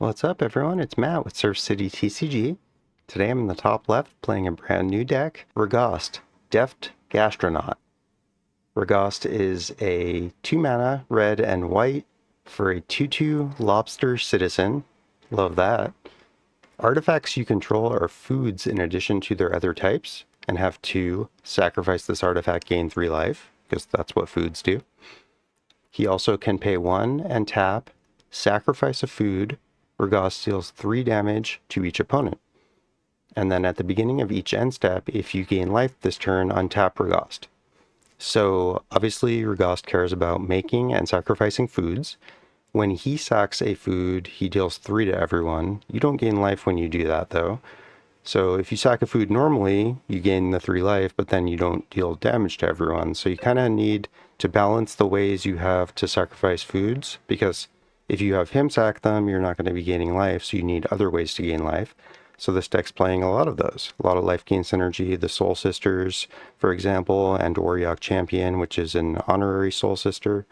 What's up everyone, it's Matt with Surf City TCG. Today I'm in the top left playing a brand new deck, RAGOST DEFT GASTRONAUT. RAGOST is a 2-mana red and white for a 2/2 lobster citizen. Love that. Artifacts you control are foods in addition to their other types, and have to sacrifice this artifact, gain 3 life, because that's what foods do. He also can pay 1 and tap, sacrifice a food. RAGOST deals 3 damage to each opponent. And then at the beginning of each end step, if you gain life this turn, untap RAGOST. So obviously RAGOST cares about making and sacrificing foods. When he sacks a food, he deals 3 to everyone. You don't gain life when you do that though. So if you sack a food normally, you gain the 3 life, but then you don't deal damage to everyone. So you kind of need to balance the ways you have to sacrifice foods, because if you have him sack them, you're not going to be gaining life, so you need other ways to gain life. So this deck's playing a lot of those. A lot of life gain synergy, the Soul Sisters, for example, and Auriok Champion, which is an honorary Soul Sister.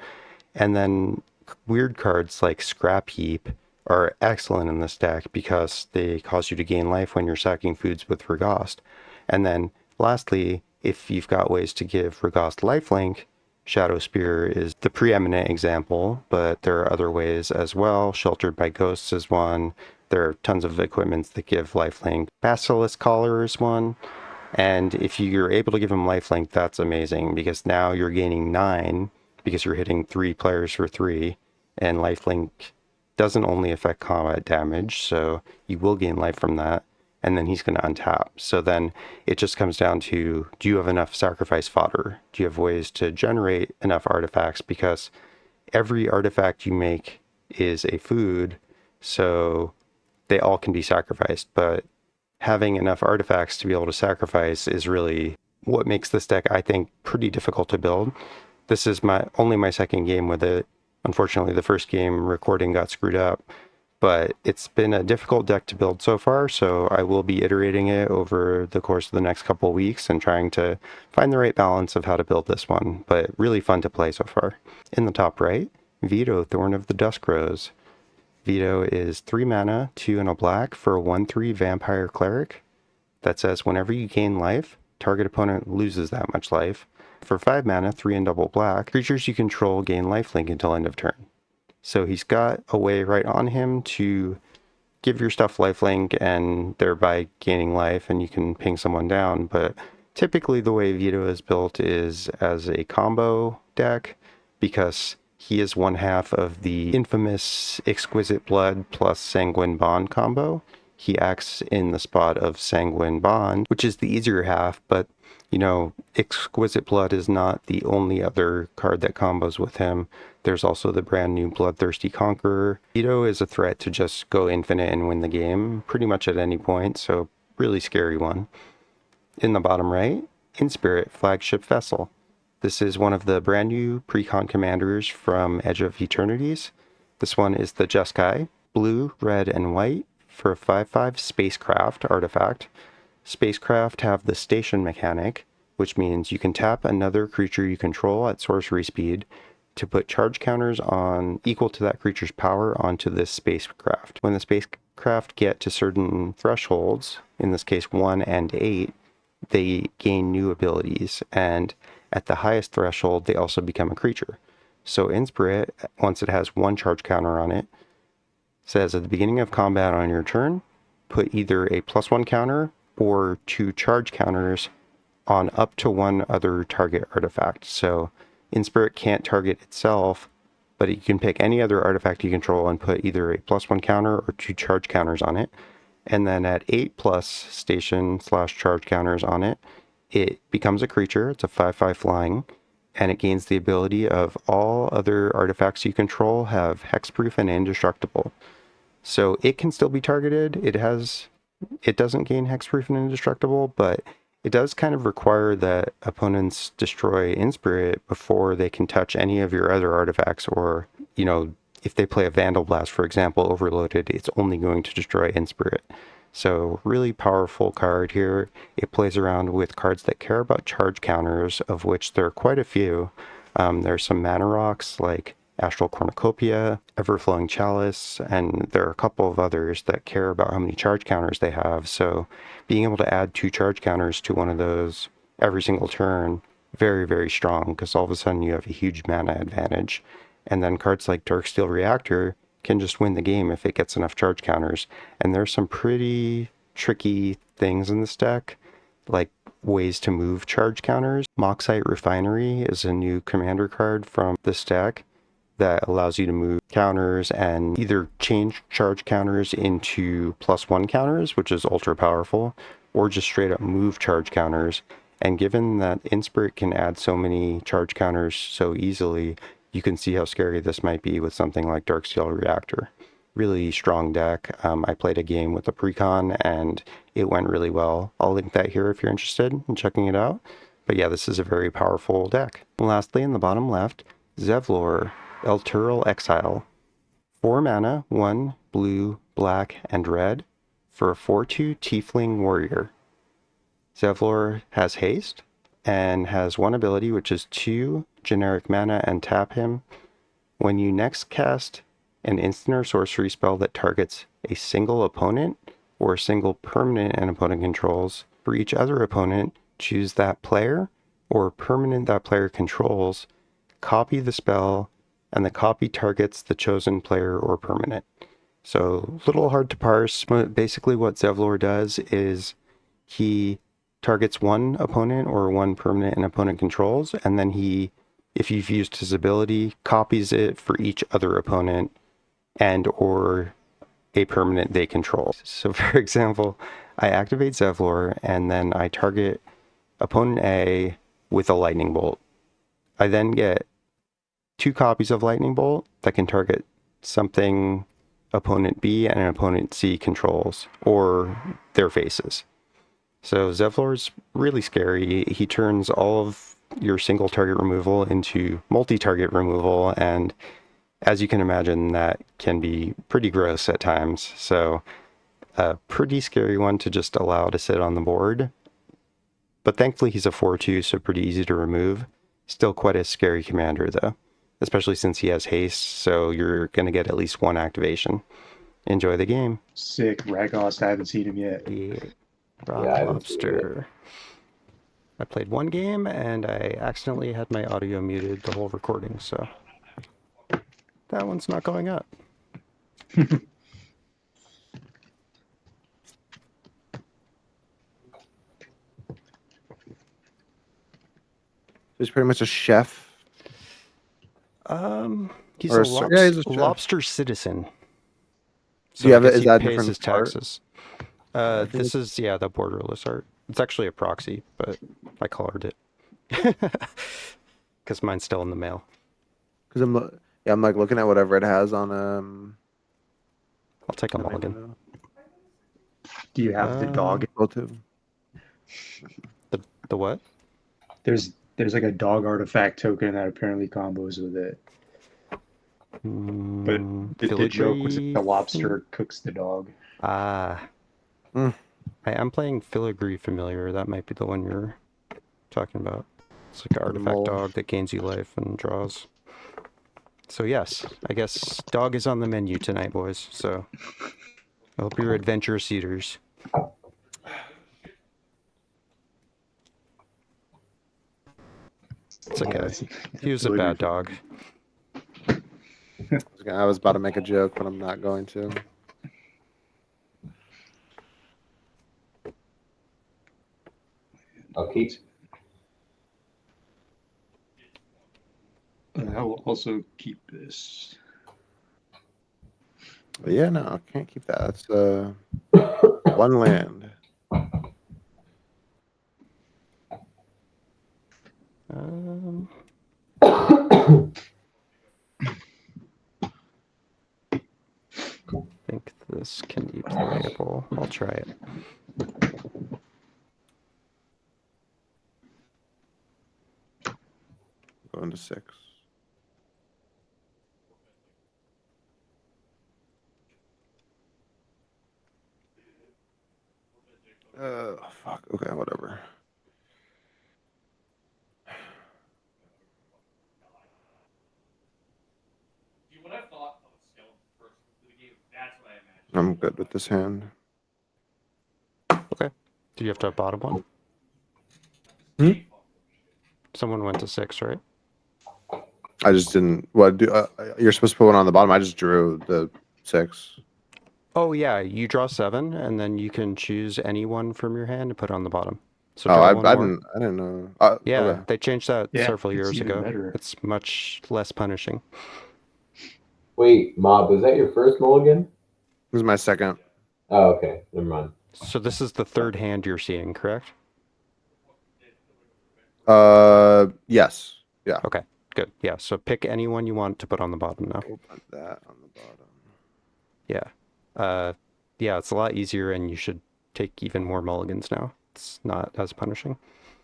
And then weird cards like Scrap Heap are excellent in this deck because they cause you to gain life when you're sacking foods with RAGOST. And then lastly, if you've got ways to give RAGOST lifelink, Shadow Spear is the preeminent example, but there are other ways as well. Sheltered by Ghosts is one. There are tons of equipments that give lifelink. Basilisk Collar is one. And if you're able to give him lifelink, that's amazing, because now you're gaining 9 because you're hitting 3 players for 3. And lifelink doesn't only affect combat damage, so you will gain life from that. And then he's going to untap. So then it just comes down to, do you have enough sacrifice fodder? Do you have ways to generate enough artifacts? Because every artifact you make is a food, so they all can be sacrificed. But having enough artifacts to be able to sacrifice is really what makes this deck, I think, pretty difficult to build. This is only my second game with it. Unfortunately, the first game recording got screwed up. But it's been a difficult deck to build so far, so I will be iterating it over the course of the next couple of weeks and trying to find the right balance of how to build this one, but really fun to play so far. In the top right, Vito, Thorn of Duskrose. Vito is 3 mana, 2 and a black for a 1/3 vampire cleric that says whenever you gain life, target opponent loses that much life. For 5 mana, 3 and double black, creatures you control gain lifelink until end of turn. So he's got a way right on him to give your stuff lifelink and thereby gaining life, and you can ping someone down. But typically the way Vito is built is as a combo deck, because he is one half of the infamous Exquisite Blood plus Sanguine Bond combo. He acts in the spot of Sanguine Bond, which is the easier half, but you know, Exquisite Blood is not the only other card that combos with him. There's also the brand new Bloodthirsty Conqueror. Vito is a threat to just go infinite and win the game pretty much at any point, so really scary one. In the bottom right, Inspirit, Flagship Vessel. This is one of the brand new precon commanders from Edge of Eternities. This one is the Jeskai, blue, red, and white for a 5/5 spacecraft artifact. Spacecraft have the station mechanic, which means you can tap another creature you control at sorcery speed to put charge counters on equal to that creature's power onto this spacecraft. When the spacecraft get to certain thresholds, in this case 1 and 8, they gain new abilities, and at the highest threshold they also become a creature. So Inspirit, once it has 1 charge counter on it, says at the beginning of combat on your turn, put either a +1 counter or 2 charge counters on up to 1 other target artifact. So Inspirit can't target itself, but you can pick any other artifact you control and put either a +1 counter or 2 charge counters on it. And then at 8+ station/charge counters on it, it becomes a creature. It's a 5/5 flying, and it gains the ability of all other artifacts you control have hexproof and indestructible. So it can still be targeted. It doesn't gain hexproof and indestructible, but it does kind of require that opponents destroy Inspirit before they can touch any of your other artifacts, or, you know, if they play a Vandal Blast, for example, overloaded, it's only going to destroy Inspirit. So really powerful card here. It plays around with cards that care about charge counters, of which there are quite a few. There's some mana rocks like Astral Cornucopia, Everflowing Chalice, and there are a couple of others that care about how many charge counters they have. So being able to add 2 charge counters to one of those every single turn, very, very strong, because all of a sudden you have a huge mana advantage. And then cards like Darksteel Reactor can just win the game if it gets enough charge counters. And there's some pretty tricky things in this deck, like ways to move charge counters. Moxite Refinery is a new commander card from this deck that allows you to move counters and either change charge counters into +1 counters, which is ultra powerful, or just straight up move charge counters. And given that Inspirit can add so many charge counters so easily, you can see how scary this might be with something like Darksteel Reactor. Really strong deck. I played a game with the precon and it went really well. I'll link that here if you're interested in checking it out. But yeah, this is a very powerful deck. And lastly, in the bottom left, Zevlor Elturel Exile. 4 mana, 1 blue, black, and red for a 4/2 Tiefling Warrior. Zevlor has haste and has one ability, which is 2 generic mana, and tap him. When you next cast an instant or sorcery spell that targets a single opponent or a single permanent an opponent controls, for each other opponent, choose that player or permanent that player controls, copy the spell, and the copy targets the chosen player or permanent. So a little hard to parse, but basically what Zevlor does is he targets one opponent or one permanent an opponent controls, and then he, if you've used his ability, copies it for each other opponent and or a permanent they control. So for example, I activate Zevlor and then I target opponent A with a lightning bolt. I then get 2 copies of lightning bolt that can target something opponent B and opponent C controls or their faces. So Zevlor's really scary. He turns all of your single target removal into multi-target removal, and as you can imagine, that can be pretty gross at times. So a pretty scary one to just allow to sit on the board. But thankfully he's a 4/2, so pretty easy to remove. Still quite a scary commander though, especially since he has haste, so you're going to get at least 1 activation. Enjoy the game. Sick. Ragost, I haven't seen him yet. Yeah. Rock Lobster. I played 1 game and I accidentally had my audio muted the whole recording, so that one's not going up. He's pretty much a chef. He's Or a, a yeah, he's a chef. lobster citizen. So Do you have I it? guess Is he that pays different his art? taxes. This is, yeah, the borderless art. It's actually a proxy, but I colored it. Because mine's still in the mail. Because I'm like looking at whatever it has on I'll take a mulligan. Do you have the dog? Go to. The what? There's like a dog artifact token that apparently combos with it. But the joke was that the lobster cooks the dog. I am playing Filigree Familiar. That might be the one you're talking about. It's like an artifact dog that gains you life and draws. So yes, I guess dog is on the menu tonight, boys. So I hope you're adventurous eaters. It's okay. He was a bad dog. I was about to make a joke, but I'm not going to. I'll keep. I will also keep this. But yeah, no, I can't keep that. That's 1 land. I think this can be playable. I'll try it. Going to 6. Fuck. Okay, whatever. good with this hand. Okay. Did you have to bottom one? Hmm? Someone went to 6, right? I just didn't. What do you're supposed to put one on the bottom? I just drew the 6. Oh yeah, you draw 7, and then you can choose any one from your hand and put it on the bottom. So Oh, draw I one more. didn't know. Yeah, Okay. they changed that Yeah, several it's years even ago. better. It's much less punishing. Wait, Mob, was that your first mulligan? This is my second. Oh, okay. Never mind. So this is the third hand you're seeing, correct? Yes. Yeah. Okay, good. Yeah, so pick any one you want to put on the bottom now. We'll put that on the bottom. Yeah. Yeah, it's a lot easier, and you should take even more mulligans now. It's not as punishing.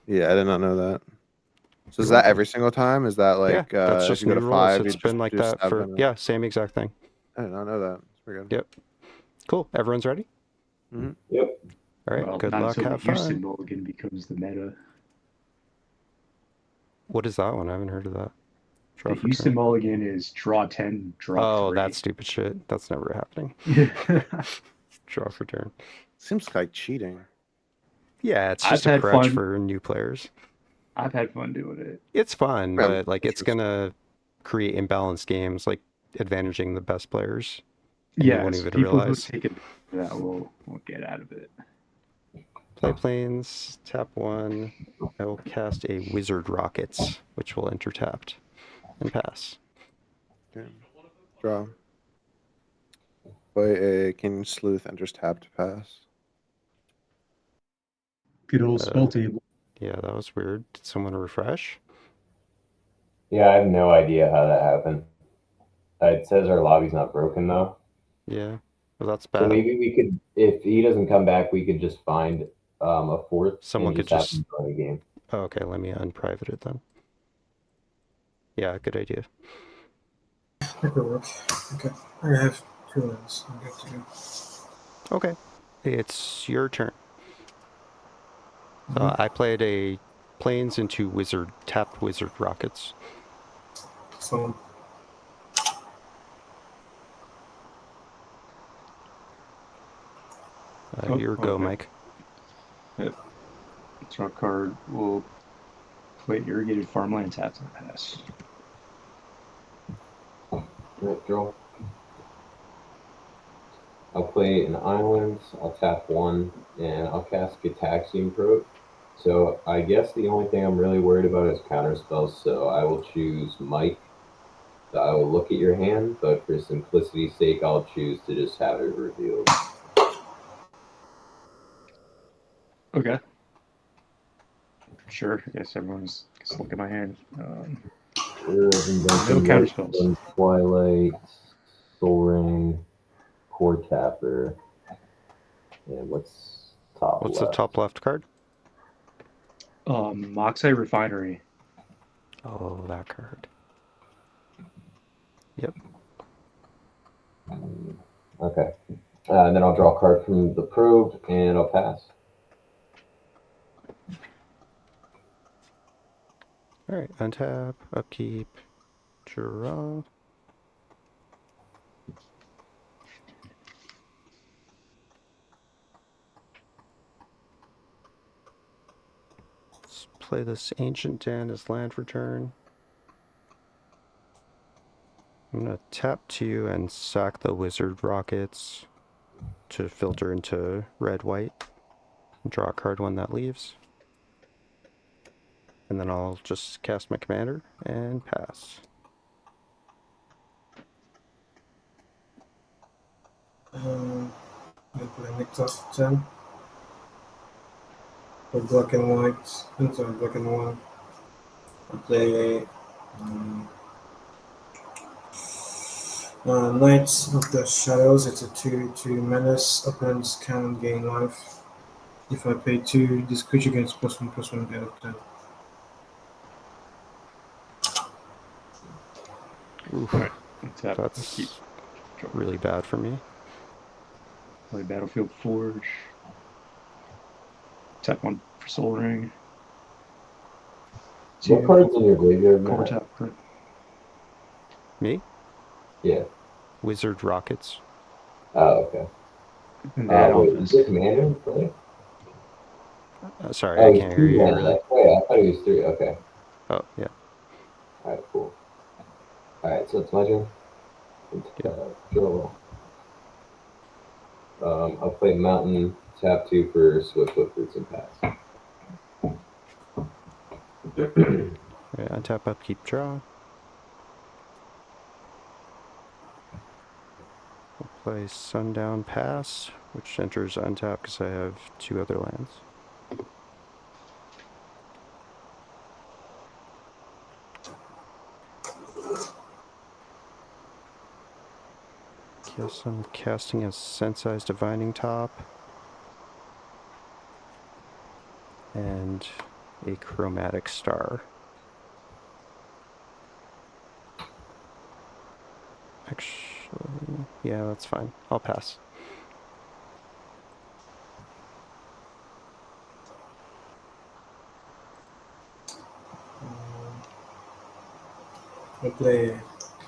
Yeah, I did not know that. So is You're that every single time? Is that like yeah, that's if just you go new to rules. 5, It's you been just like do that for 7? yeah, same exact thing. I did not know that. That's pretty good. Yep. Cool. Everyone's ready? Yep. All right. Well, Good not luck. until Have the Houston fun. mulligan becomes the meta. What is that one? I haven't heard of that. Draw The for Houston turn. mulligan is draw 10, draw Oh, 3. that stupid shit. That's never happening. Draw for turn. Seems like cheating. Yeah, it's I've just a had crutch fun. for new players. I've had fun doing it. It's fun, Yeah, but like it's sure. gonna create imbalanced games, like advantaging the best players. And you won't Yes, even people realize. who take advantage of that will get out of it. Play planes, tap 1. I will cast a Wizard Rockets, which will enter tapped and pass. Okay. Draw. Play a King Sleuth enters tap to pass. Good old Spelltable. Yeah, that was weird. Did someone refresh? Yeah, I have no idea how that happened. It says our lobby's not broken though. Yeah. Well, that's So bad. maybe we could, if he doesn't come back, we could just find a fourth. Someone and could have just- him join the game. Oh, okay, let me unprivate it then. Yeah, good idea. That could work. Okay. I have 2 lands. I'm good to go. Okay. It's your turn. I played a planes into tapped Wizard Rockets. So, Your go, okay. Mike. Draw card will play irrigated farmland taps and pass. Right, draw. I'll play an island, I'll tap 1, and I'll cast Gataxian Probe. So I guess the only thing I'm really worried about is counter spells, so I will choose Mike. So I will look at your hand, but for simplicity's sake, I'll choose to just have it revealed. Okay. Sure. I guess everyone's just look at my hand. No counter spells. Twilight, Soul Ring, Core Tapper, and what's top What's left? the top left card? Moxie Refinery. Oh, that card. Yep. Okay. And then I'll draw a card from the probe, and I'll pass. All right, untap, upkeep, draw. Let's play this Ancient Den as land for turn. I'm gonna tap 2 and sack the Wizard Rockets to filter into red-white. Draw a card when that leaves. And then I'll just cast my commander and pass. I play Nyctos 10. For black and white. I'm sorry, black and white. I play Knights of the Shadows. It's a 2/2 menace. Opponents can gain life. If I pay 2, this creature gets +1/+1 out of 10. Oof, Alright. Tap. that's Keep. really bad for me. Play Battlefield Forge. Tap 1 for Soul Ring. What card's in your graveyard, Core Matt? tap card. Me? Yeah. Wizard Rockets. Oh, okay. And then I'll Wait, pass. is it commander play? Sorry, I he's can't hear 2 you. mana. Really. That's right. I thought he was 3. Okay. Oh, yeah. Alright, cool. Alright, so it's my turn. Yeah. Draw. I'll play Mountain, tap 2 for Swift Foot Boots and pass. Right, untap, upkeep, draw. I'll play Sundown Pass, which enters untap because I have 2 other lands. Guess I'm casting a Sense-Eyes Divining Top. And a Chromatic Star. Actually, yeah, that's fine. I'll pass. I play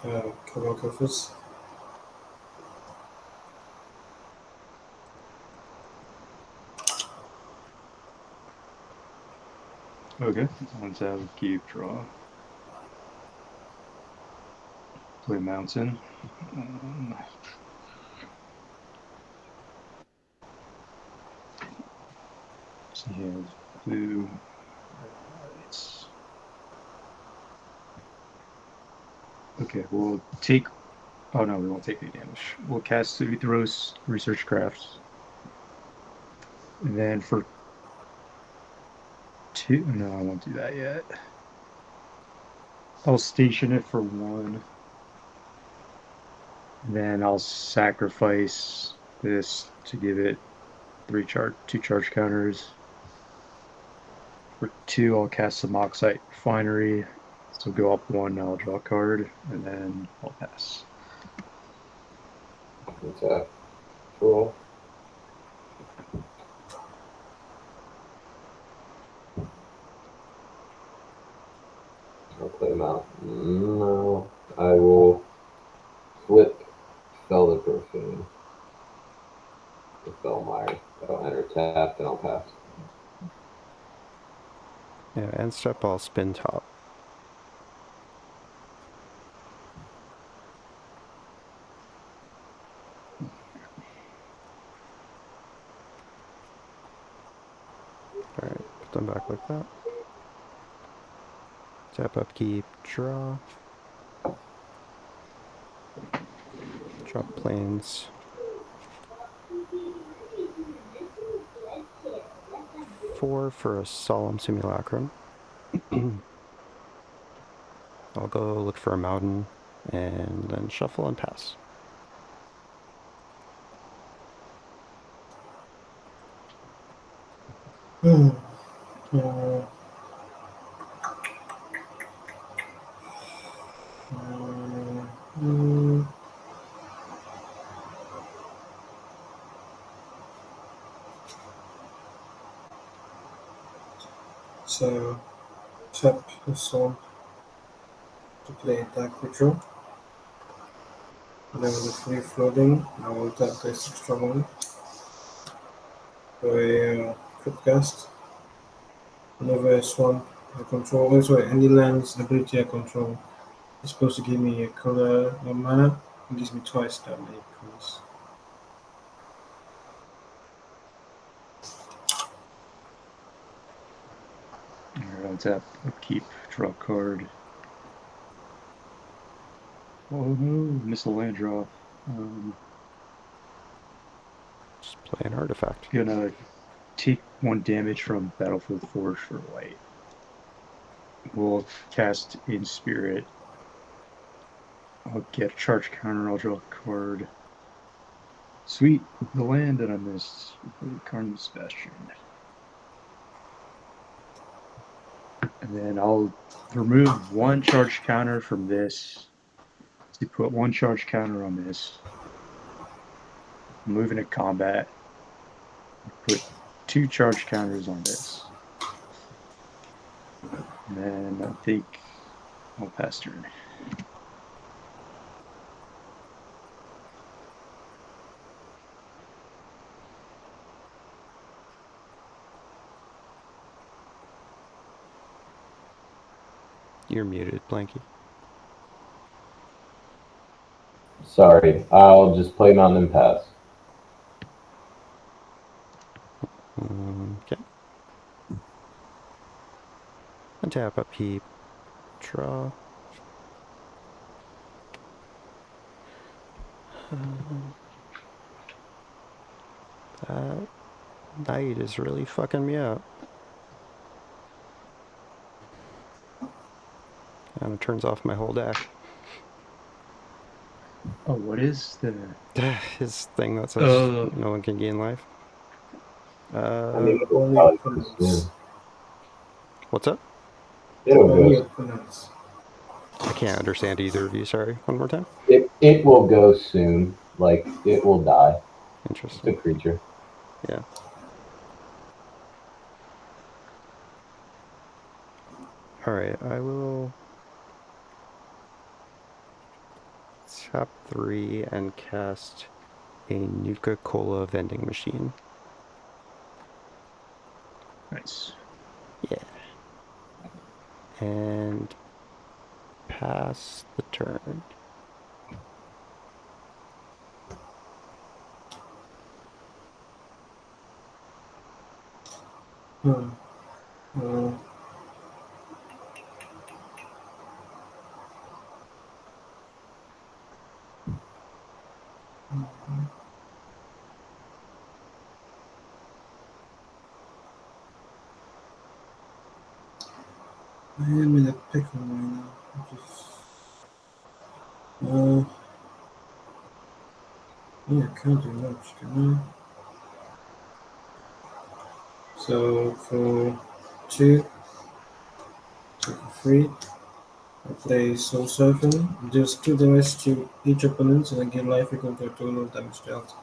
Kawakophus. Okay. Let's have keep draw. Play Mountain. So he has blue. It's okay. We'll take. Oh no, we won't take any damage. We'll cast Uthros Research Crafts. And then for 2, no, I won't do that yet. I'll station it for 1. Then I'll sacrifice this to give it 2 charge counters. For 2, I'll cast some Oxide Refinery. So go up 1, I'll draw a card, and then I'll pass. Tap. Cool. I'll play Mountain. No. I will flip Fell the Profane. The Fellmire. I'll enter tap, then I'll pass. Yeah, end step, I'll spin top. Alright, put them back like that. Tap, upkeep, draw. Drop planes. Four for a Solemn Simulacrum. I'll go look for a mountain and then shuffle and pass. So, tap this one to play attack control. And then with the free floating, I will tap this extra one for a quick cast. Whenever a swamp I control, any land's ability I control is supposed to give me a color or mana. It gives me twice that many colors. Alright, I'll tap, upkeep, draw a card. Oh no, missed a land draw. Just play an artifact. Gonna take 1 damage from Battlefield Forge for white. We'll cast Inspirit. I'll get a charge counter, I'll draw a card. Sweet, the land that I missed. Carnage Bastion. And then I'll remove 1 charge counter from this to put 1 charge counter on this. Move into combat. Put 2 charge counters on this. And then I think I'll pass turn. You're muted, Blanky. Sorry, I'll just play Mountain and pass. Okay. Untap, upkeep, draw. That knight is really fucking me up. And it turns off my whole deck. Oh, what is the... His thing that says Oh. no one can gain life. I mean, it'll Only probably go opponents. soon. What's up? It'll Only go. opponents. I can't understand either of you, sorry. One more time. It will go soon. Like, it will die. It's a Interesting. creature. Yeah. Alright, I will tap 3 and cast a Nuka-Cola vending machine. Nice. Yeah. And pass the turn. Hmm. I am in a pickle right now. Yeah, I can't do much, can I? So for 2, so for 3, I play Soul Serpent. Just 2 damage to each opponent and I give life equal to a total of damage dealt.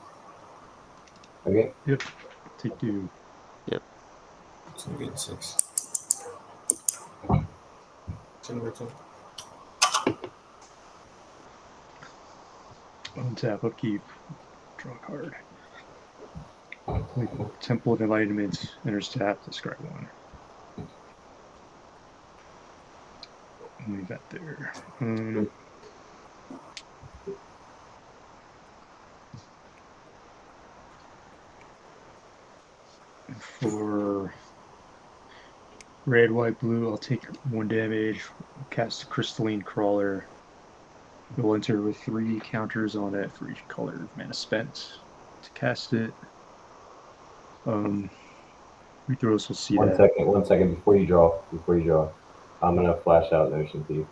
Okay. Yep. Take 2. So I get 6. Generator. Untap, upkeep, draw a card. Play Temple of Enlightenment, enters tap, discard 1. Leave that there. For red, white, blue, I'll take 1 damage, cast Crystalline Crawler. You'll enter with 3 counters on it for each color of mana spent to cast it. Rethrows will see that. 1 second before you draw. I'm gonna flash out Notion Thief.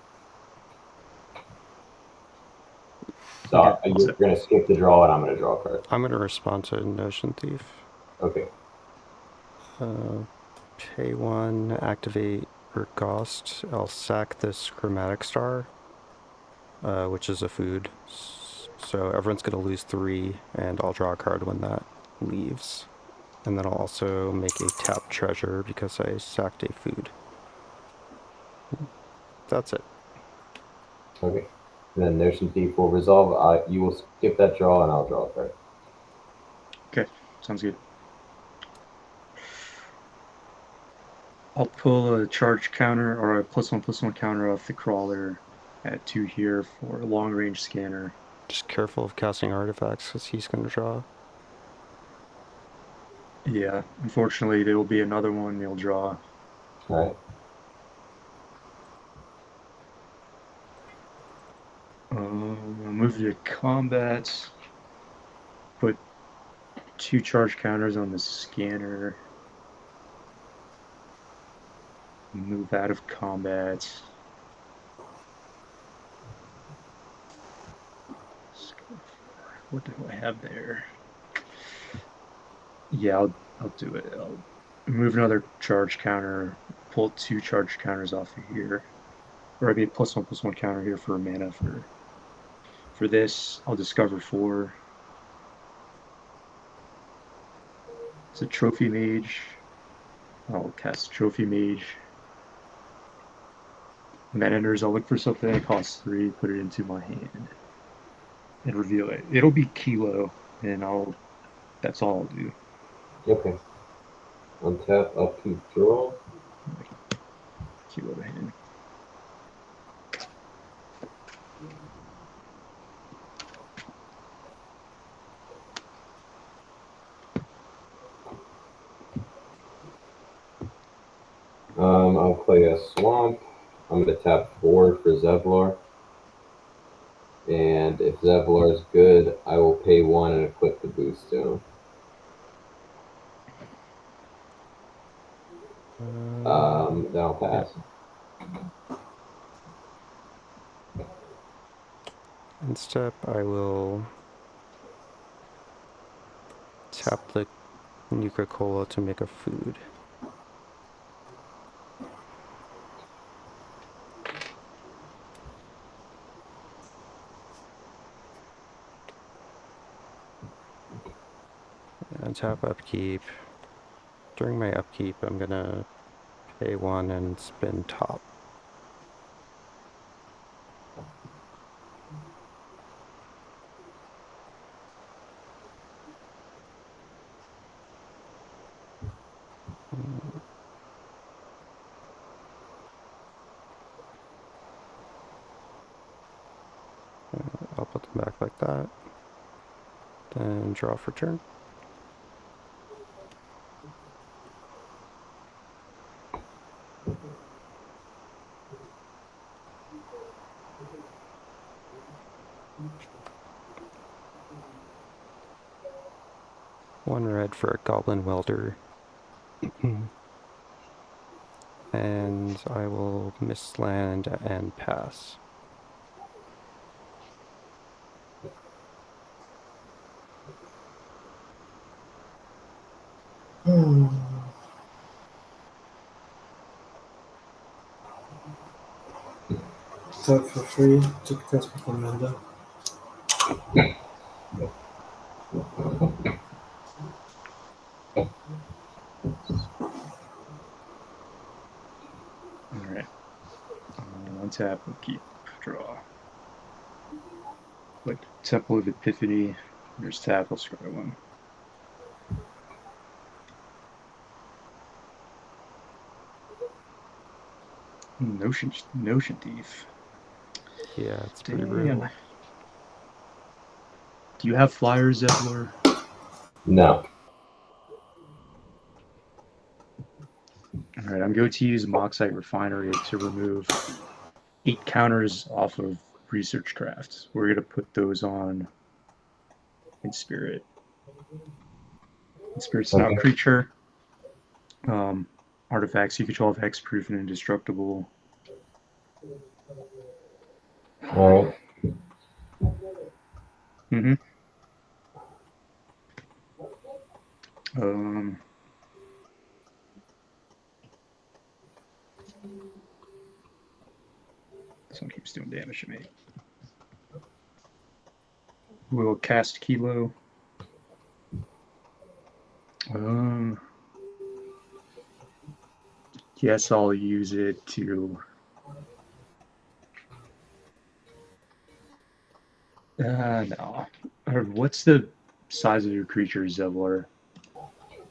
So Okay, you're gonna skip the draw, and I'm gonna draw a card. I'm going to respond to Notion Thief. Okay. Pay 1, activate RAGOST. I'll sack this Chromatic Star, which is a food. So everyone's going to lose 3, and I'll draw a card when that leaves. And then I'll also make a tap treasure because I sacked a food. That's it. Okay. And then Notion Thief will resolve. You will skip that draw, and I'll draw a card. Okay, sounds good. I'll pull a charge counter or a +1/+1 counter off the crawler at 2 here for a long range scanner. Just careful of casting artifacts because he's going to draw. Yeah, unfortunately, there will be another one you'll draw. All right. Move to combat. Put 2 charge counters on the scanner. Move out of combat. What do I have there? Yeah, I'll do it. I'll move another charge counter. Pull 2 charge counters off of here. Or I mean +1/+1 counter here for mana for this. I'll discover 4. It's a Trophy Mage. I'll cast Trophy Mage. When that enters, I'll look for something that costs 3, put it into my hand, and reveal it. It'll be Kilo, and that's all I'll do. Okay. Untap, upkeep, draw. Kilo to hand. I'll play a swamp. I'm going to tap 4 for Zevlor. And if Zevlor is good, I will pay 1 and equip the boost to him. That'll pass. In step, I will tap the Nuka-Cola to make a food. And tap upkeep. During my upkeep, I'm gonna pay 1 and spin top. I'll put them back like that. Then draw for turn. One red for a Goblin Welder. And I will miss land and pass. Tap for free. Took test for commander. Alright. One tap, we'll keep draw. Like Temple of Epiphany, there's tap, I'll scry 1. Notion Thief. Yeah, it's pretty Damn. brutal. Do you have flyers, Zevlor? No. Alright, I'm going to use Moxite Refinery to remove 8 counters off of Research Craft. We're going to put those on Inspirit. Inspirit's now a creature. Artifacts you control have hexproof and indestructible. Alright. Mm-hmm. This one keeps doing damage to me. We'll cast Kilo. Yes, I'll use it to. No. Or what's the size of your creature, Zevlor?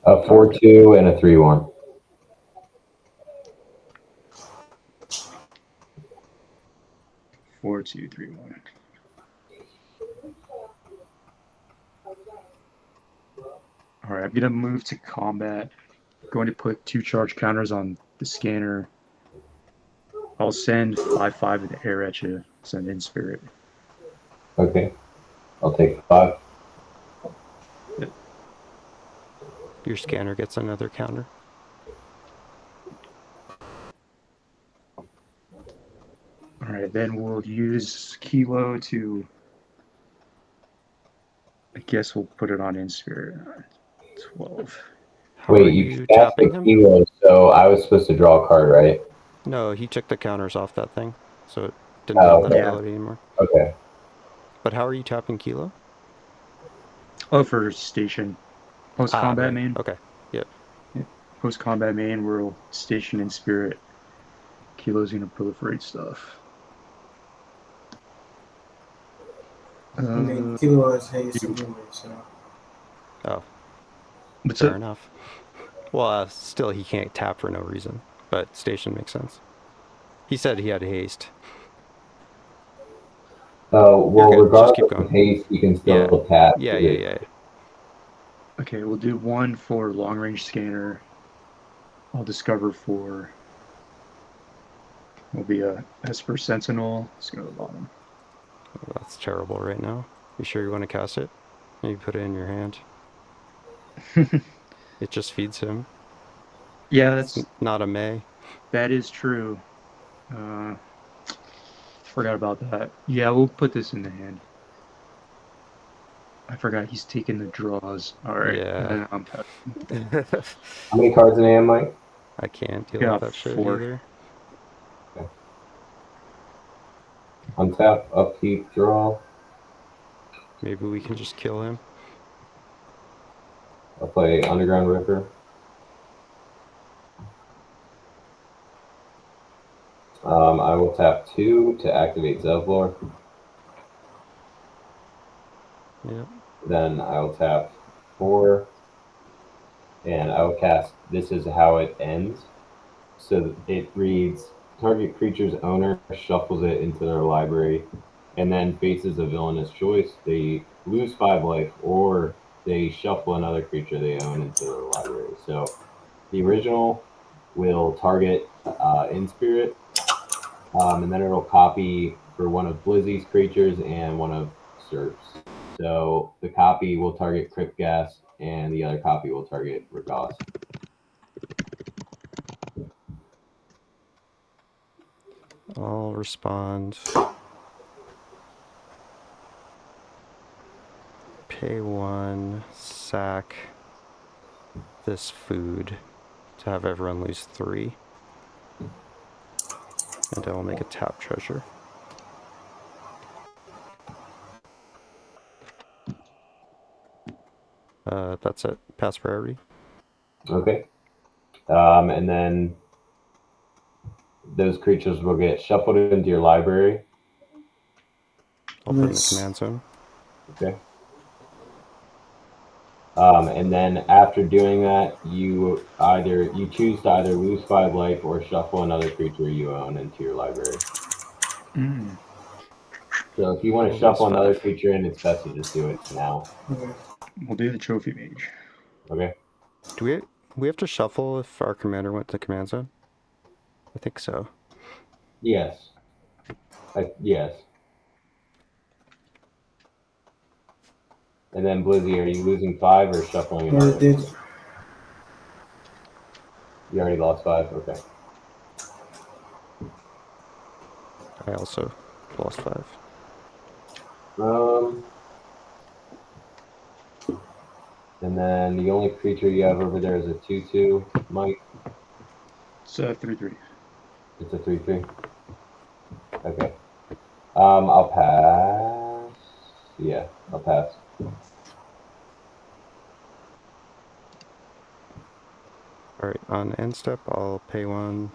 A 4/2 and a 3/1. Four, 2, 3, 1. All right, I'm gonna move to combat. Going to put 2 charge counters on the scanner. I'll send 5/5 in the air at you. Send Inspirit. Okay. I'll take 5. Your scanner gets another counter. All right, then we'll use Kilo to. I guess we'll put it on Inspirit. 12. How are Wait, you you cast the tapping him? Kilo, so I was supposed to draw a card, right? No, he took the counters off that thing, so it didn't have that yeah. ability anymore. Okay. But how are you tapping Kilo? Oh, for station. Post-combat right. main. Okay, yep. Yeah. Post-combat main, we'll station Inspirit. Kilo's gonna proliferate stuff. I mean, Kilo has haste anyway, so. Oh, What's fair up? enough. Well, still he can't tap for no reason, but station makes sense. He said he had haste. Well, You're good. Just keep regardless going. of haste, you can still tap. Yeah. Okay, we'll do 1 for long-range scanner. I'll discover 4. will be a Esper Sentinel. Let's go to the bottom. Oh, that's terrible right now. You sure you want to cast it? You put it in your hand. It just feeds him. Yeah, It's not a May. that is true. Forgot about that. Yeah, we'll put this in the hand. I forgot he's taking the draws. All right. Yeah. I'm How many cards in hand, Mike? I can't deal got with that shit 4. either. Untap, upkeep, draw. Maybe we can just kill him. I'll play Underground Ripper. I will tap 2 to activate Zevlor. Yep. Then I will tap 4, and I will cast This Is How It Ends. So it reads, target creature's owner shuffles it into their library and then faces a villainous choice. They lose 5 life, or they shuffle another creature they own into their library. So the original will target Inspirit, and then it'll copy for one of Blizzy's creatures and one of Surf's. So the copy will target Cryptgas, and the other copy will target Ragost. I'll respond. Pay 1, sack this food to have everyone lose 3. And I will make a tap treasure. That's it. Pass priority. Okay. And then those creatures will get shuffled into your library. I'll put in the Nice. command zone. Okay. And then after doing that, you choose to either lose 5 life or shuffle another creature you own into your library. So if you want to We'll shuffle lose another 5. creature in, it's best to just do it now. Okay. We'll do the Trophy Mage. Okay. Do we have to shuffle if our commander went to command zone? I think so. Yes. Yes. And then Blizzy, are you losing 5 or shuffling Well, another? it did. You already lost 5? Okay. I also lost 5. And then the only creature you have over there is a 2/2, Mike. It's 3/3. It's a 3/3. Okay. I'll pass. Yeah, I'll pass. Alright, on end step, I'll pay 1,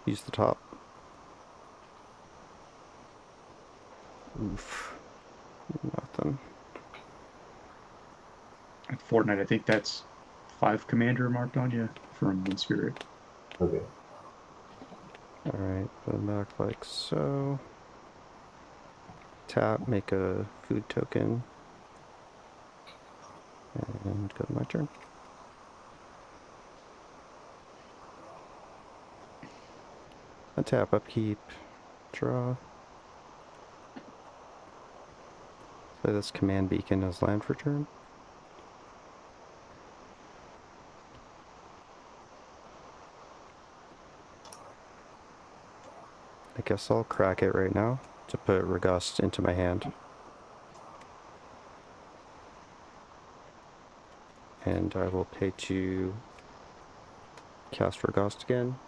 use the top. Oof. Nothing. At Fortnite, I think that's 5 commander marked on you from Inspirit. Okay. Alright, put them back like so. Tap, make a food token. And go to my turn. Tap, upkeep, draw. Play this command beacon as land for turn. I guess I'll crack it right now to put Ragost into my hand. And I will pay to cast Ragost again.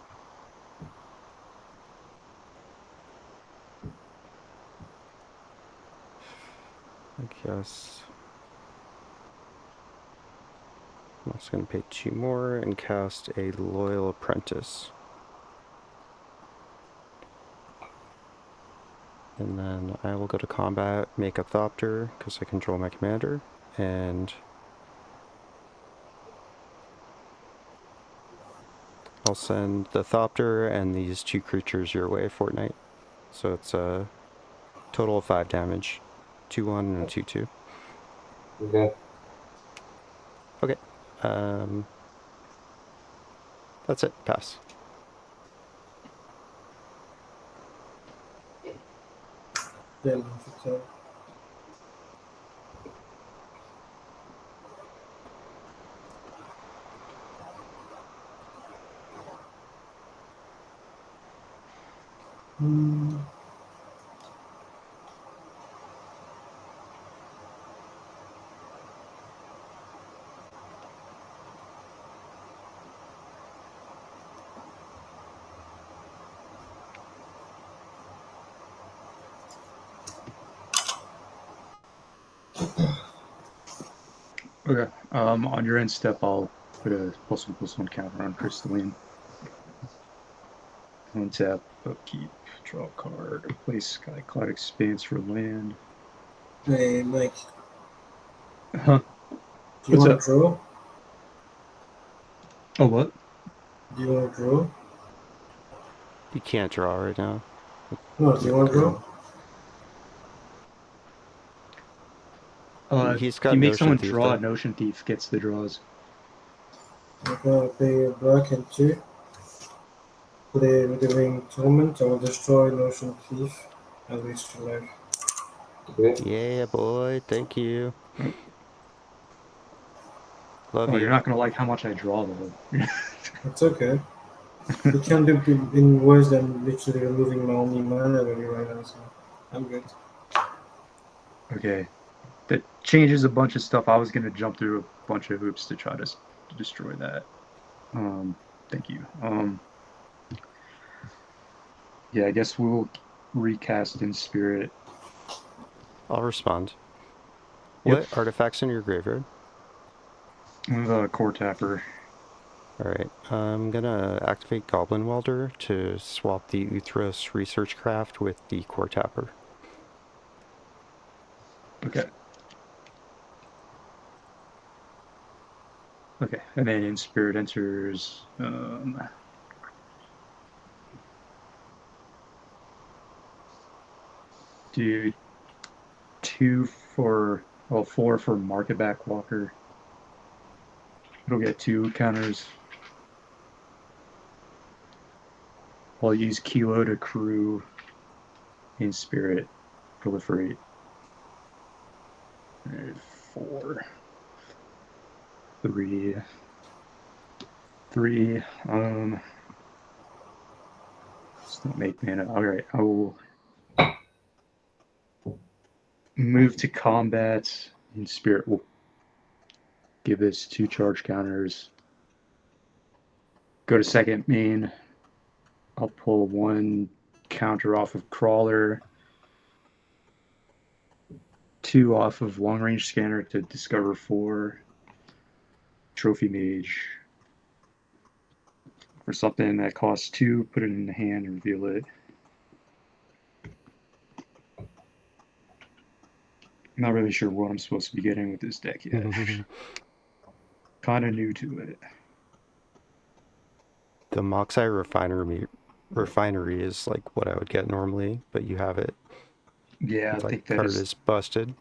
I guess I'm also going to pay 2 more and cast a Loyal Apprentice. And then I will go to combat, make a Thopter, because I control my commander, and I'll send the Thopter and these 2 creatures your way, Fortnite. So it's a total of 5 damage. 2/1 and a 2/2. Okay. Okay. That's it. Pass. Then Vito. Hmm. Okay. On your end step, I'll put a +1/+1 counter on Crystalline. Untap, upkeep, draw a card, play Sky Cloud Expanse for land. Hey, Mike, Huh? do you What's want up? to draw? Oh, what? Do you want to draw? You can't draw right now. No, do you want to draw? He's If got you make Notion someone Thief, draw, though. Notion Thief gets the draws. I'm gonna play black and 2. Play with the ring torment. I will destroy Notion Thief. At least for life. Okay. Yeah, boy. Thank you. Love Oh, you. you're not gonna like how much I draw, though. It's okay. You can do in worse than literally removing my only mana already right now, so I'm good. Okay. That changes a bunch of stuff. I was gonna jump through a bunch of hoops to try to destroy that. Thank you. Yeah, I guess we'll recast Inspirit. I'll respond. Yep. What artifacts in your graveyard? With a core tapper. Alright, I'm gonna activate Goblin Welder to swap the Uthros Research Craft with the Core Tapper. Okay. Okay, and then Inspirit enters. Do 4 for Market Back Walker. It'll get 2 counters. I'll use Kilo to crew Inspirit, proliferate. 4. 3. Just don't make mana. Alright, I will move to combat. Inspirit will give us 2 charge counters. Go to second main. I'll pull 1 counter off of Crawler, 2 off of Long Range Scanner to discover 4. Trophy Mage. For something that costs 2, put it in the hand and reveal it. I'm not really sure what I'm supposed to be getting with this deck yet. Kind of new to it. The Moxai Refinery is like what I would get normally, but you have it. Yeah, I Like, think that card is. is busted.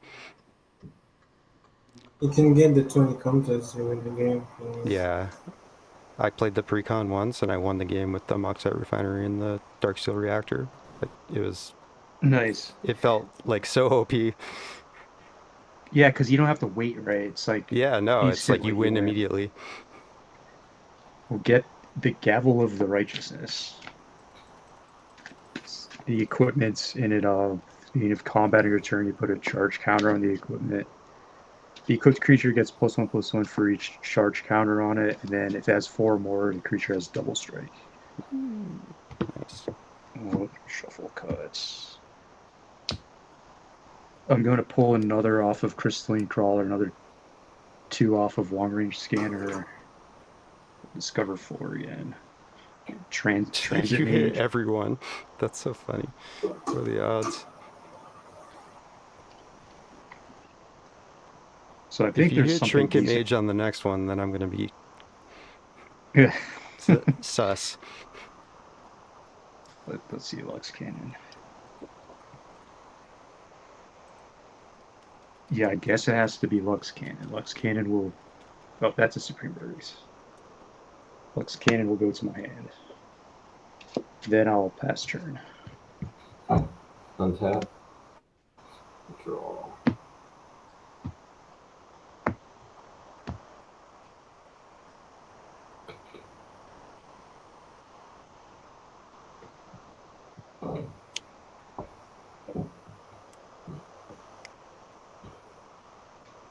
You can get the 20 counters to win the game. Yeah. I played the Precon once, and I won the game with the Moxai Refinery and the Darksteel Reactor. But it was... Nice. It felt like so OP. Yeah, because you don't have to wait, right? It's like. Yeah, no, it's like you instantly win immediately. We'll get the Gavel of the Righteousness. The equipment's in it. If combat your turn, you put a charge counter on the equipment. The equipped creature gets +1/+1 for each charge counter on it, and then if it has 4 or more, the creature has double strike. Nice. Oh, shuffle cuts. I'm going to pull another off of Crystalline Crawler, another 2 off of Long Range Scanner. Discover 4 again. Transit You hit Mage. everyone. That's so funny. What are the odds? So I think If you there's hit something Trinket decent. Mage on the next one, then I'm going to be Yeah. sus. Let's see, Lux Cannon. Yeah, I guess it has to be Lux Cannon. Lux Cannon will... Oh, that's a Supreme Berries. Lux Cannon will go to my hand. Then I'll pass turn. Untap. Draw.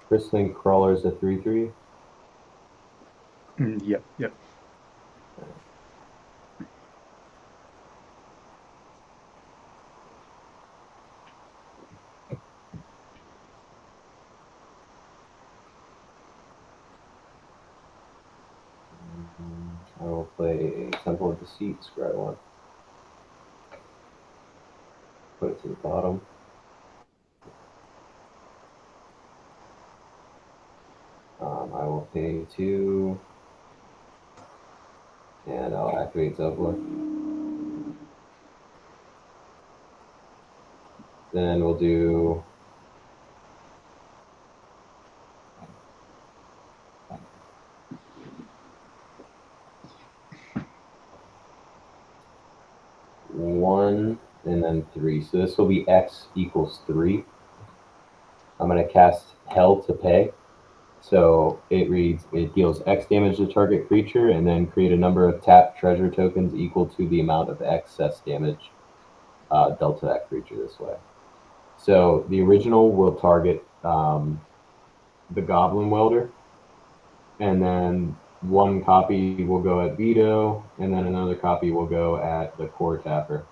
Bristling Crawler's a 3/3. Yep, yep. I will play a Temple of Deceit, scry 1. Put it to the bottom. I will pay 2. And I'll activate Zevlor. Then we'll do one and then 3. So this will be X equals 3. I'm going to cast Hell to pay. So it reads, it deals X damage to target creature and then create a number of tapped treasure tokens equal to the amount of excess damage dealt to that creature this way. So the original will target the Goblin Welder, and then one copy will go at Vito, and then another copy will go at the Core Tapper.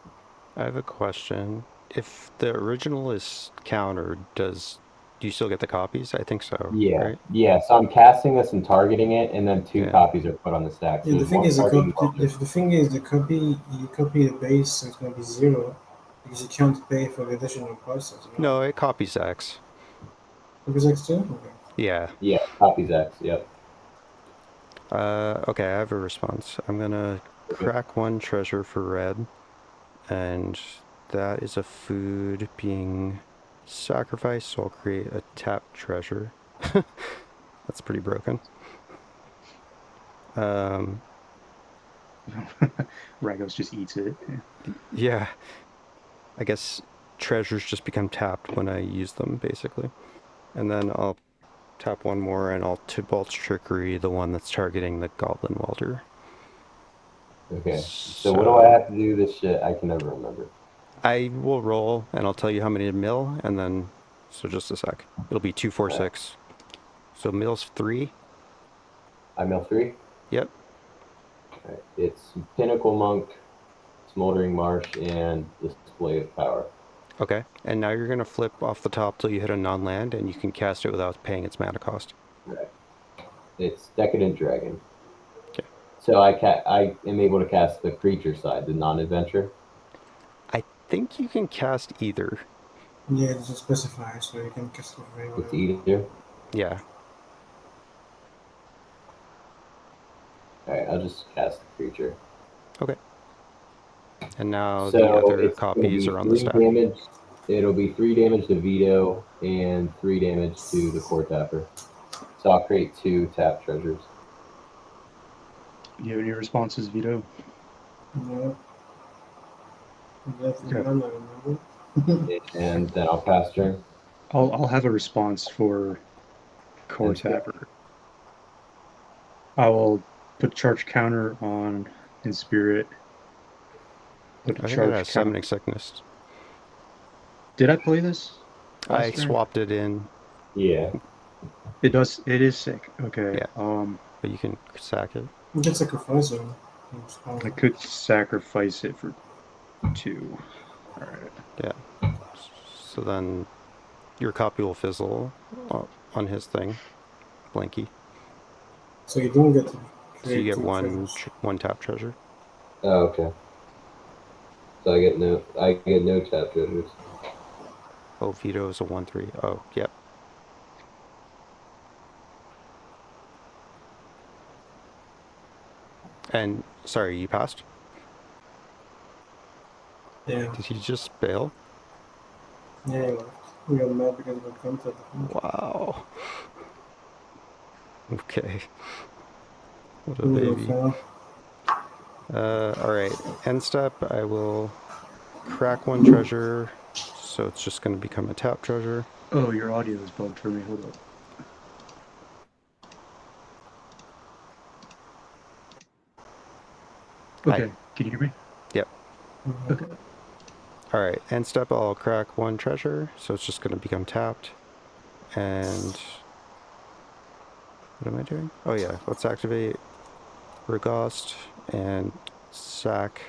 I have a question. If the original is countered, do you still get the copies? I think so. Yeah, Right? yeah. So I'm casting this and targeting it, and then 2 copies are put on the stack. So Yeah, the thing is, targeting the copy, you copy the base, so it's going to be 0 because you can't pay for the additional prices. You know? No, it copies X. Copies X too? Okay. Yeah. Yeah, copies X. Yep. Okay, I have a response. I'm gonna crack 1 treasure for red, and that is a food being sacrificed, so I'll create a tapped treasure. That's pretty broken. Ragos just eats it. Yeah. I guess treasures just become tapped when I use them, basically. And then I'll tap 1 more, and I'll Tybalt's Trickery, the one that's targeting the Goblin Welder. Okay. So what do I have to do this shit? I can never remember. I will roll, and I'll tell you how many to mill, and then... So just a sec. It'll be 2, 4, 6. So mill's 3. I mill 3? Yep. Right. It's Pinnacle Monk, Smoldering Marsh, and Display of Power. Okay. And now you're going to flip off the top till you hit a non-land, and you can cast it without paying its mana cost. Right. It's Decadent Dragon. Okay. So I am able to cast the creature side, the non-adventure. I think you can cast either. Yeah, it's just specified, so you can cast it very well. It's either. Yeah. Alright, I'll just cast the creature. Okay. And now So the other it's copies gonna are be on the 3 stack. damage. It'll be 3 damage to Vito and 3 damage to the Core Tapper. So I'll create 2 tap treasures. Do you have any responses, Vito? Yeah. That's the Okay. one I remember. And then I'll pass turn. I'll have a response for Core Tapper. I will put charge counter on Inspirit. Put I think it charge has counter. Summoning Sickness. Did I play this? I last turn? swapped it in, Yeah. It does. It is sick. Okay. Yeah. but you can sack it. You can sacrifice it. I could sacrifice it for 2. All right. Yeah. So then your copy will fizzle on his thing, Blanky. So you don't get to create So you get 2 one treasures. tap treasure. Oh, okay. So I get no tap treasures. Oh, Vito is a 1/3. Oh, yep. And sorry, you passed? Yeah. Did he just bail? Yeah, he left. We got mad because of the content. Wow. Okay. What a We will baby. fail. Alright. End step, I will crack 1 treasure. so it's just going to become a tap treasure. Oh, your audio is bugged for me. Hold up. Okay, can you hear me? Yep. Okay. Alright, end step, I'll crack 1 treasure, so it's just going to become tapped. And what am I doing? Oh yeah, let's activate RAGOST and sack.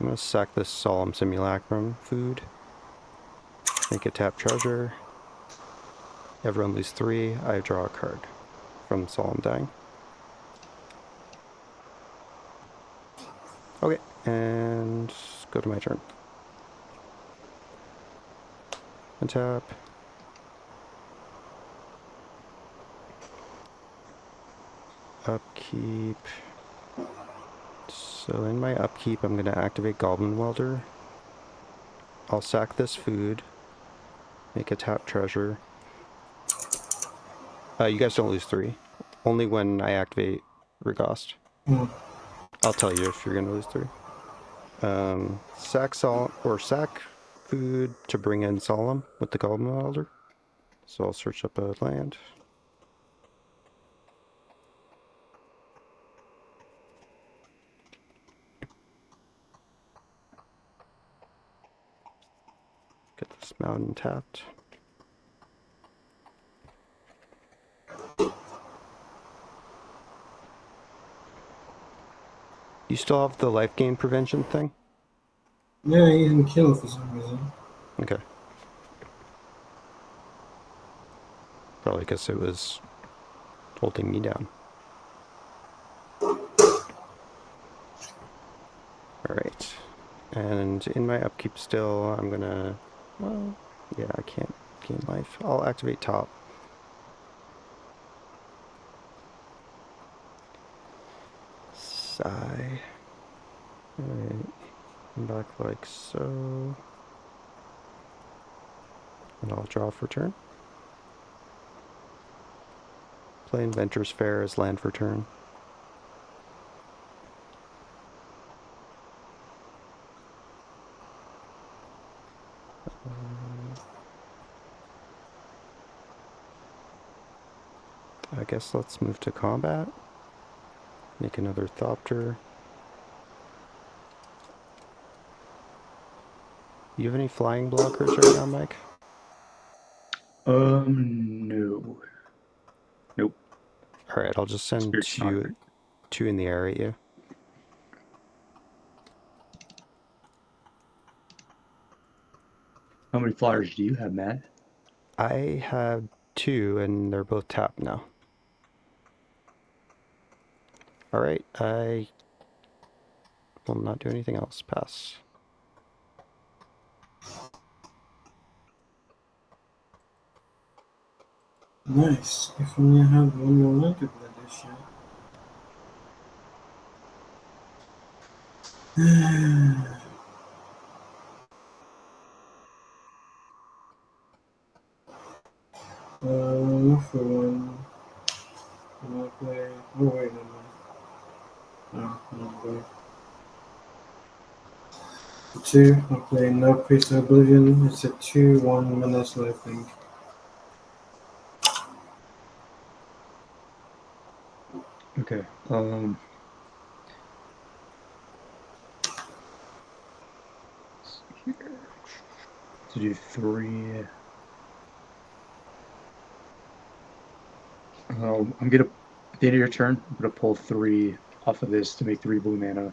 I'm going to sack this Solemn Simulacrum food. Make a tap treasure. Everyone lose 3. I draw a card from Solemn Dying. Okay, and go to my turn. And tap. Upkeep. So in my upkeep, I'm going to activate Goblin Welder. I'll sack this food. Make a tap treasure. You guys don't lose 3. Only when I activate RAGOST. I'll tell you if you're going to lose 3. Sack sack food to bring in Solemn with the Goblin Welder. So I'll search up a land. Get this mountain tapped. You still have the life gain prevention thing? Yeah, he didn't kill for some reason. Okay. Probably because it was holding me down. Alright. And in my upkeep still, I'm gonna... Well, yeah, I can't gain life. I'll activate top. Sigh. Alright. Come back like so. And I'll draw for turn. Play Inventor's Fair as land for turn. I guess let's move to combat. Make another Thopter. You have any flying blockers right now, Mike? No. Nope. Alright, I'll just send Spirit's not. two in the air at you. How many flyers do you have, Matt? I have 2, and they're both tapped now. Alright, I will not do anything else. Pass. Nice. If only I had one more land to play this year. Not for one. Can I play? Oh wait, no, no. No, not good. For 2, I'll play No Priest of Oblivion. It's a 2/1 menace life link. Okay. Here. To do 3. I'm gonna, at the end of your turn, I'm gonna pull 3 off of this to make 3 blue mana.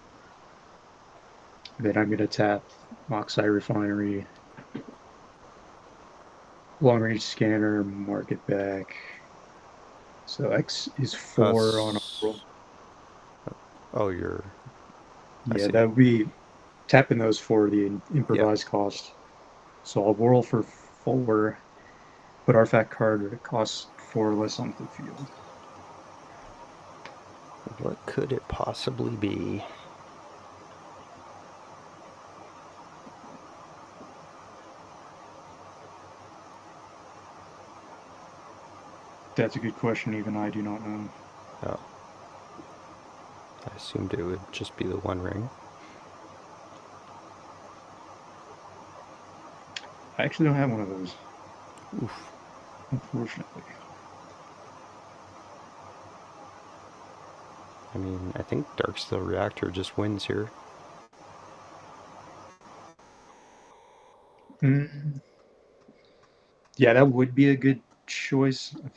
Then I'm gonna tap Moxie Refinery, long range scanner, mark it back. So X is 4 on a roll. Oh, you're... I Yeah, see. that would be tapping those for the improvised cost. So I'll whirl for 4, put artifact card that costs 4 less on the field. What could it possibly be? That's a good question. Even I do not know. Oh. I assumed it would just be the One Ring. I actually don't have one of those, Oof. unfortunately. I mean, I think Darksteel Reactor just wins here. Yeah, that would be a good choice. I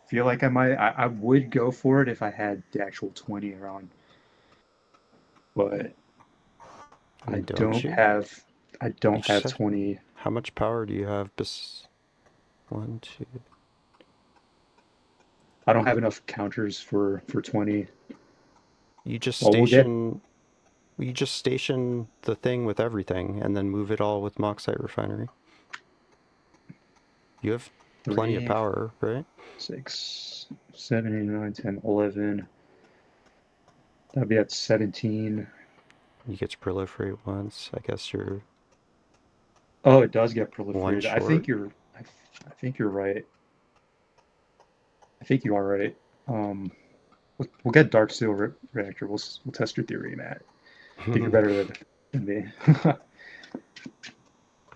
feel like I would go for it if I had the actual 20 around. But I don't you? have You just 20. How much power do you have? 1, 2. I don't have enough counters for 20. You just Well, station. You just station the thing with everything, and then move it all with Moxite Refinery. You have plenty of 3, power, right? 6, 7, 8, 9, 10, 11. That'd be at 17. You get to proliferate once. I guess you're Oh, it does get one proliferated. short. I think you're right. I think you are right. We'll get Darksteel Reactor. We'll test your theory, Matt. I think you're better than me.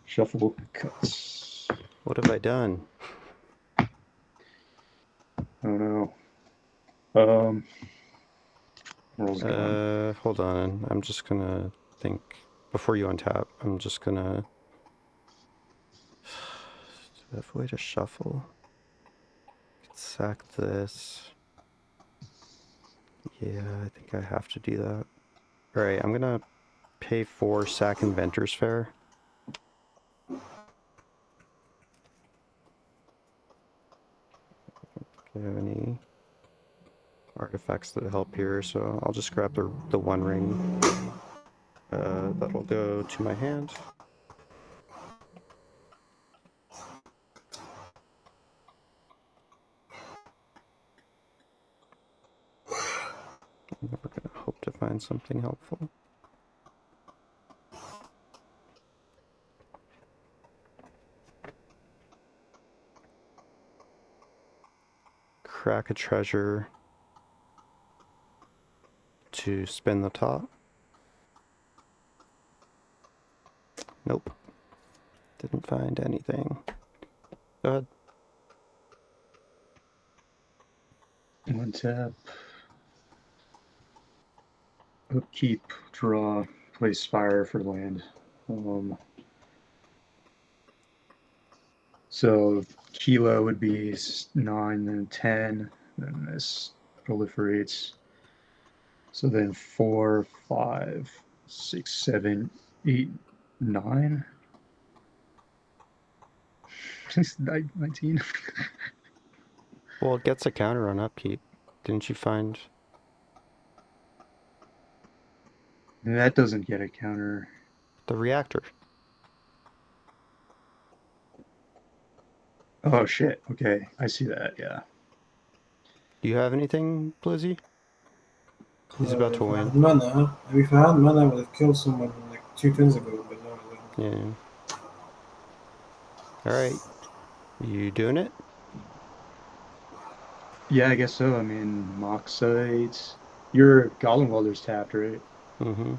Shuffle cuts. What have I done? I don't know. Roll's gone. Hold on. I'm just gonna think before you untap. I'm just gonna avoid a shuffle. Sack this. Yeah, I think I have to do that. All right, I'm gonna pay 4 sack Inventor's Fair. Do you have any artifacts that help here? So I'll just grab the One Ring. That'll go to my hand. And then we're gonna hope to find something helpful. Crack a treasure to spin the top. Nope. Didn't find anything. Go ahead. One tap. Upkeep, draw, play Spire for land. So Kilo would be 9 and 10. Then this proliferates. So then 4, 5, 6, 7, 8, 9. 19. Well, it gets a counter on upkeep. Didn't you find? That doesn't get a counter. The reactor. Oh shit. Okay, I see that. Yeah. Do you have anything, Blizzy? He's about to win. Mana. If I had mana, I would have killed someone like 2 turns ago, but no, I didn't. Yeah. Alright. You doing it? Yeah, I guess so. I mean, Moxite. Your Golem Welder's tapped, right? Mm-hmm.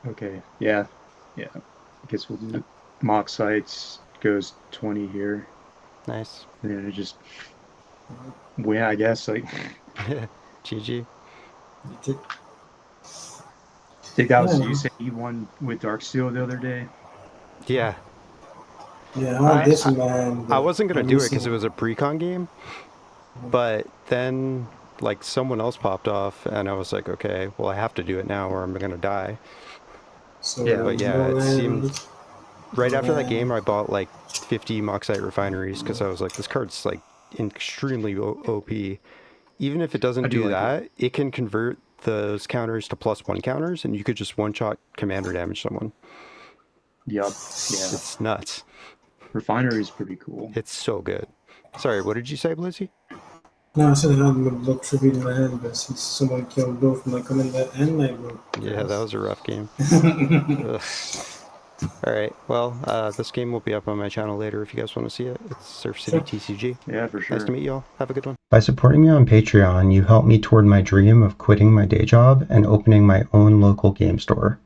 Okay. Yeah. Yeah. I guess we'll do Moxite goes 20 here. Nice. And then it just win, I guess. Like, GG. I think that was you said you won with Darksteel the other day. Yeah. Yeah, this man. I wasn't gonna do it because it was a pre-con game, but then like someone else popped off, and I was like, okay, well I have to do it now, or I'm gonna die. So, Yeah, but yeah, it seemed right after that game I bought like 50 Moxite Refineries because I was like, this card's like extremely OP. Even if it doesn't do that, it can convert those counters to +1 counters, and you could just one-shot commander damage someone. Yup. Yeah. It's nuts. Refinery is pretty cool. It's so good. Sorry, what did you say, Blizzy? No, I said I had the block tribute in my hand, but since someone killed both my commander and my block. Yeah, that was a rough game. Alright, well, this game will be up on my channel later if you guys want to see it. It's Surf City TCG. Yeah, for sure. Nice to meet you all. Have a good one. By supporting me on Patreon, you help me toward my dream of quitting my day job and opening my own local game store.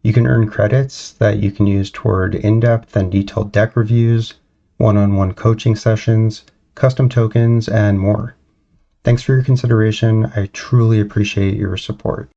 You can earn credits that you can use toward in-depth and detailed deck reviews, one-on-one coaching sessions, custom tokens, and more. Thanks for your consideration. I truly appreciate your support.